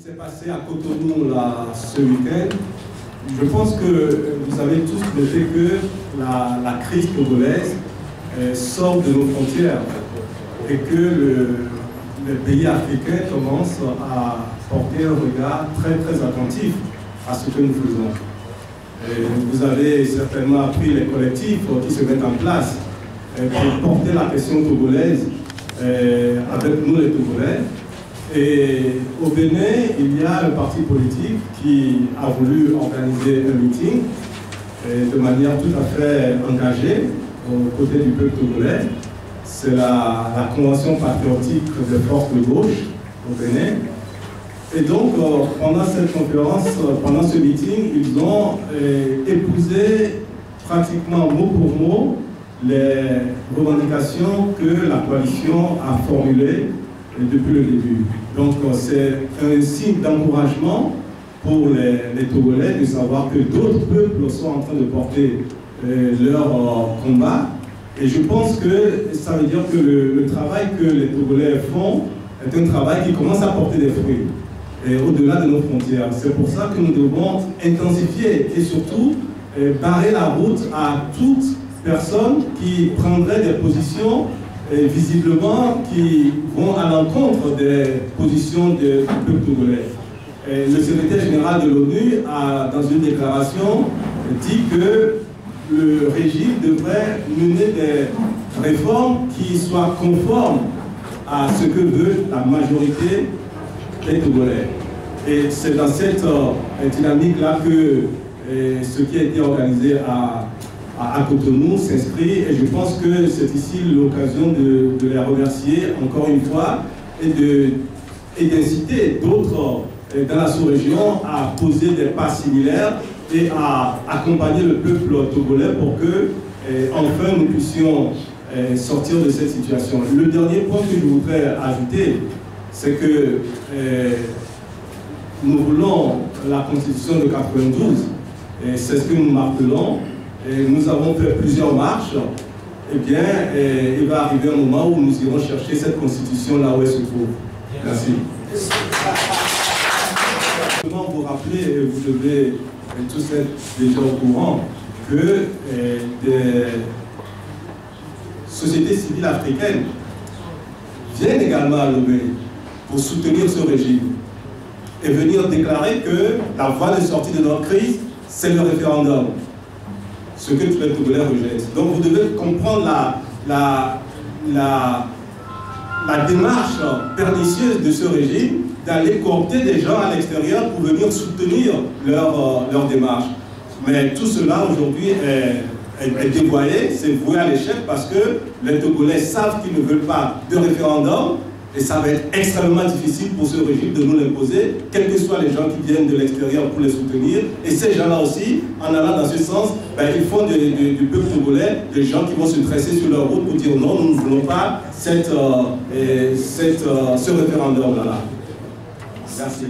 s'est passé à Cotonou ce week-end, je pense que vous avez tous noté que la crise togolaise sort de nos frontières et que les pays africains commencent à porter un regard très très attentif à ce que nous faisons. Et vous avez certainement appris les collectifs qui se mettent en place pour porter la question togolaise avec nous les Togolais. Et au Bénin, il y a un parti politique qui a voulu organiser un meeting de manière tout à fait engagée aux côtés du peuple togolais. C'est la Convention patriotique des forces de gauche au Bénin. Et donc, pendant cette conférence, pendant ce meeting, ils ont épousé pratiquement mot pour mot les revendications que la coalition a formulées depuis le début. Donc, c'est un signe d'encouragement pour les Togolais de savoir que d'autres peuples sont en train de porter leur combat. Et je pense que ça veut dire que le travail que les Togolais font est un travail qui commence à porter des fruits au-delà de nos frontières. C'est pour ça que nous devons intensifier et surtout barrer la route à toute personne qui prendrait des positions visiblement qui vont à l'encontre des positions du peuple togolais. Le secrétaire général de l'ONU a, dans une déclaration, dit que le régime devrait mener des réformes qui soient conformes à ce que veut la majorité des Togolais. Et c'est dans cette dynamique-là que ce qui a été organisé à Cotonou s'inscrit, et je pense que c'est ici l'occasion de les remercier encore une fois et d'inciter d'autres dans la sous-région à poser des pas similaires et à accompagner le peuple togolais pour que enfin nous puissions sortir de cette situation. Le dernier point que je voudrais ajouter, c'est que nous voulons la Constitution de 92, et c'est ce que nous martelons. Et nous avons fait plusieurs marches. Eh bien, il va arriver un moment où nous irons chercher cette constitution là où elle se trouve. Merci. Comment vous rappeler, et vous devez tous être déjà au courant, que des sociétés civiles africaines viennent également à l'ONU pour soutenir ce régime et venir déclarer que la voie de sortie de notre crise, c'est le référendum. Ce que tous les Togolais rejettent. Donc vous devez comprendre la démarche pernicieuse de ce régime d'aller coopter des gens à l'extérieur pour venir soutenir leur démarche. Mais tout cela aujourd'hui est dévoyé, c'est voué à l'échec parce que les Togolais savent qu'ils ne veulent pas de référendum. Et ça va être extrêmement difficile pour ce régime de nous l'imposer, quels que soient les gens qui viennent de l'extérieur pour les soutenir. Et ces gens-là aussi, en allant dans ce sens, ils font du peuple togolais des gens qui vont se tresser sur leur route pour dire non, nous ne voulons pas ce référendum-là. Merci.